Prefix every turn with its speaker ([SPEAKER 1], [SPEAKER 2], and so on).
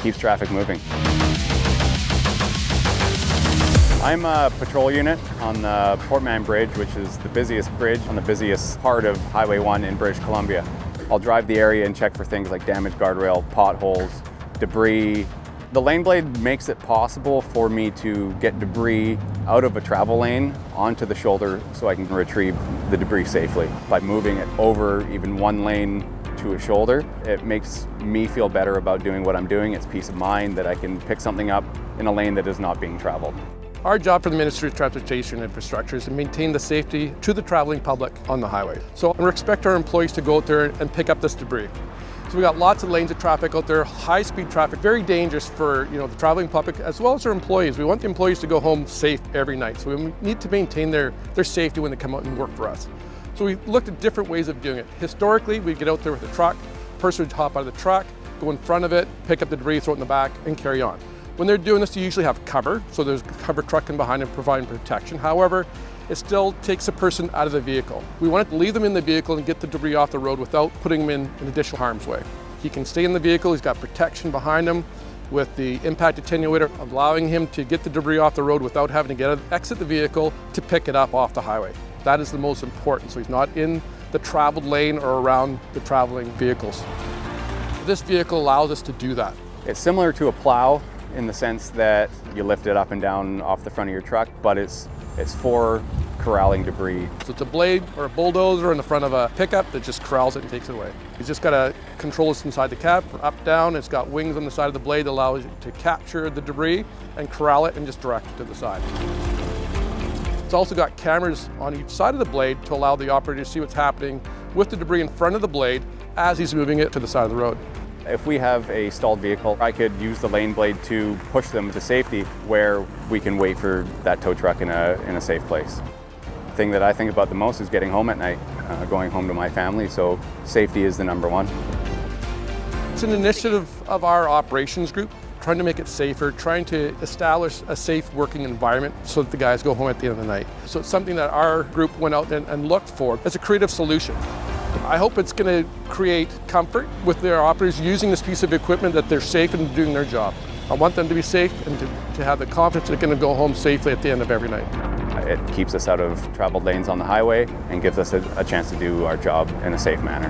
[SPEAKER 1] keeps traffic moving. I'm a patrol unit on the Port Mann Bridge, which is the busiest bridge on the busiest part of Highway 1 in British Columbia. I'll drive the area and check for things like damaged guardrail, potholes, debris. The LaneBlade makes it possible for me to get debris out of a travel lane onto the shoulder so I can retrieve the debris safely. By moving it over even one lane to a shoulder, it makes me feel better about doing what I'm doing. It's peace of mind that I can pick something up in a lane that is not being traveled.
[SPEAKER 2] Our job for the Ministry of Transportation and Infrastructure is to maintain the safety to the traveling public on the highway. So we expect our employees to go out there and pick up this debris. So we got lots of lanes of traffic out there, high-speed traffic, very dangerous for the traveling public as well as our employees. We want the employees to go home safe every night. So we need to maintain their safety when they come out and work for us. So we looked at different ways of doing it. Historically, we'd get out there with a truck, a person would hop out of the truck, go in front of it, pick up the debris, throw it in the back, and carry on. When they're doing this, they usually have cover, so there's a cover truck in behind them providing protection. However, it still takes a person out of the vehicle. We want to leave them in the vehicle and get the debris off the road without putting them in additional harm's way. He can stay in the vehicle, he's got protection behind him with the impact attenuator, allowing him to get the debris off the road without having to exit the vehicle to pick it up off the highway. That is the most important, so he's not in the traveled lane or around the traveling vehicles. This vehicle allows us to do that.
[SPEAKER 1] It's similar to a plow in the sense that you lift it up and down off the front of your truck, but it's for corralling debris.
[SPEAKER 2] So it's a blade or a bulldozer in the front of a pickup that just corrals it and takes it away. You just got to control this inside the cab, up, down. It's got wings on the side of the blade that allows you to capture the debris and corral it and just direct it to the side. It's also got cameras on each side of the blade to allow the operator to see what's happening with the debris in front of the blade as he's moving it to the side of the road.
[SPEAKER 1] If we have a stalled vehicle, I could use the LaneBlade to push them to safety where we can wait for that tow truck in a safe place. The thing that I think about the most is getting home at night, going home to my family, so safety is the number one.
[SPEAKER 2] It's an initiative of our operations group, trying to make it safer, trying to establish a safe working environment so that the guys go home at the end of the night. So it's something that our group went out and looked for as a creative solution. I hope it's going to create comfort with their operators using this piece of equipment, that they're safe and doing their job. I want them to be safe and to have the confidence they're going to go home safely at the end of every night.
[SPEAKER 1] It keeps us out of traveled lanes on the highway and gives us a chance to do our job in a safe manner.